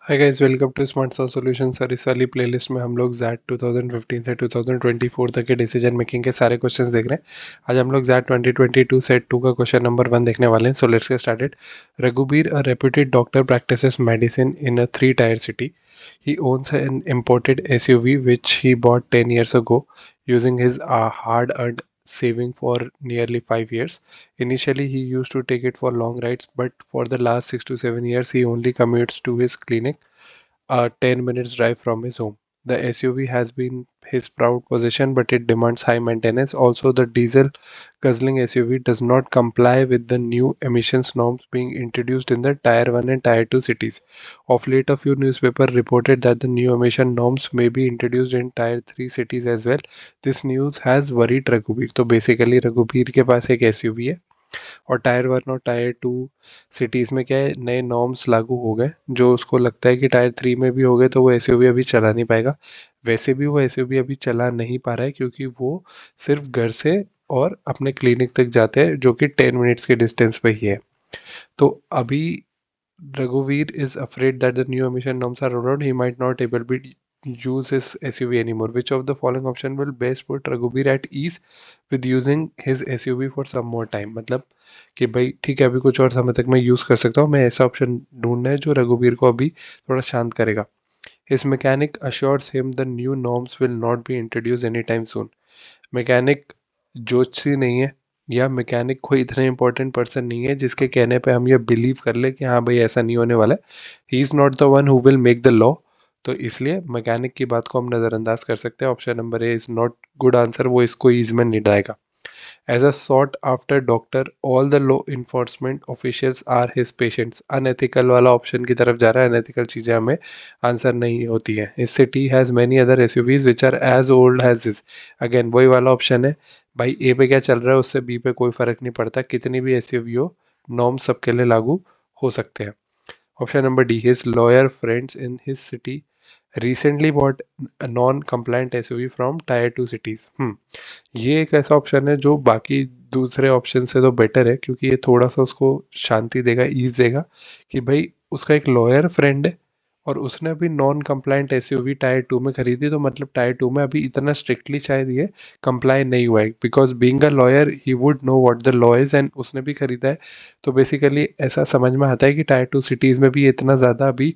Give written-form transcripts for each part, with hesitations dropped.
Hi guys, welcome to smart solve solutions. और इस वाली प्लेलिस्ट में हम लोग जैट 2015 से 2024 तक के डिसीजन मेकिंग के सारे क्वेश्चंस देख रहे हैं। आज हम लोग जैट 2022 सेट 2 का क्वेश्चन नंबर 1 देखने वाले हैं। So let's get started. Raghubir, a reputed doctor, practices medicine in a three-tier city. He owns an imported SUV which he bought 10 years ago using his hard-earned saving for nearly 5 years. Initially, he used to take it for long rides, but for the last 6 to 7 years, he only commutes to his clinic, a 10 minutes drive from his home. The SUV has been his proud possession, but it demands high maintenance. Also, the diesel guzzling SUV does not comply with the new emissions norms being introduced in the Tier 1 and Tier 2 cities. Of late, a few newspapers reported that the new emission norms may be introduced in Tier 3 cities as well. This news has worried Raghubir. तो basically Raghubir के पास एक SUV है और tyre 1 और tyre 2 cities में क्या है, नए नॉर्म्स लागू हो गए जो उसको लगता है कि टायर 3 में भी हो गए तो वो एसयूवी अभी चला नहीं पाएगा। वैसे भी वो एसयूवी अभी चला नहीं पा रहा है क्योंकि वो सिर्फ घर से और अपने क्लिनिक तक जाते हैं जो कि 10 मिनट्स के डिस्टेंस पे ही है। तो अभी Raghuveer is afraid that the new emission norms are rolled out. He might not able to use his SUV anymore. Which of the following option will best put Raghuveer at ease with using his SUV for some more time? मतलब कि भाई ठीक है, अभी कुछ और समय तक मैं यूज़ कर सकता हूँ, मैं ऐसा ऑप्शन ढूंढना है जो रघुवीर को अभी थोड़ा शांत करेगा। His mechanic assures him the new norms will not be introduced anytime soon. Mechanic ज्योतिषी नहीं है या मैकेनिक कोई इतना इंपॉर्टेंट पर्सन नहीं है जिसके कहने पे हम ये बिलीव कर ले कि हाँ भाई ऐसा नहीं होने वाला है। He is not the one who will make the law. तो इसलिए मैकेनिक की बात को हम नज़रअंदाज कर सकते हैं। Option number A is not good answer, वो इसको ईज में नहीं डालेगा। As a sought after doctor all the law enforcement officials are his patients. Unethical वाला ऑप्शन की तरफ जा रहा है। अनएथिकल चीज़ें हमें आंसर नहीं होती हैं। इस city has many other SUVs which are as old has his. Again वही वाला ऑप्शन है भाई, ए पे क्या चल रहा है उससे बी पे कोई फर्क नहीं पड़ता, कितनी भी एसयूवी हो नॉर्म सबके लिए लागू हो सकते हैं। Option number D, his lawyer friends in his city recently bought a non-compliant SUV from Tier 2 cities। ये एक ऐसा ऑप्शन है जो बाकी दूसरे ऑप्शन से तो बेटर है क्योंकि ये थोड़ा सा उसको शांति देगा, ईज देगा कि भाई उसका एक लॉयर फ्रेंड है और उसने अभी नॉन कंप्लाइंट एसयूवी टायर 2 में खरीदी, तो मतलब टायर 2 में अभी इतना स्ट्रिक्टली शायद ये कंप्लाई नहीं हुआ है because being a lawyer he would know what the law is and उसने भी खरीदा है। तो बेसिकली ऐसा समझ में आता है कि टायर 2 सिटीज़ में भी ये इतना ज़्यादा अभी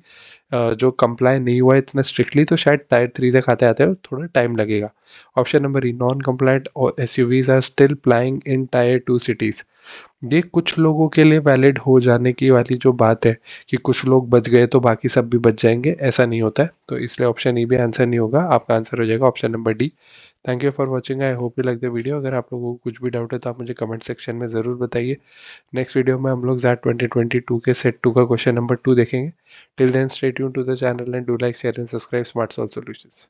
जो कंप्लाई नहीं हुआ है इतना स्ट्रिक्टली, तो शायद टायर 3 तक आते आते थोड़ा टाइम लगेगा। Option number E, non compliant SUVs are still plying in tier 2 cities. ये कुछ लोगों के लिए वैलिड हो जाने की वाली जो बात है कि कुछ लोग बच गए तो बाकी सब भी बच जाएंगे, ऐसा नहीं होता है। तो इसलिए ऑप्शन ई भी आंसर नहीं होगा, आपका आंसर हो जाएगा option number D. Thank you for watching, I hope you like the video. अगर आप लोगों को कुछ भी डाउट है तो आप मुझे कमेंट सेक्शन में ज़रूर बताइए। नेक्स्ट वीडियो में हम लोग जैट 2022 के सेट 2 का क्वेश्चन नंबर 2 देखेंगे। Till then stay tuned to the channel and do like share and subscribe smart solve solutions.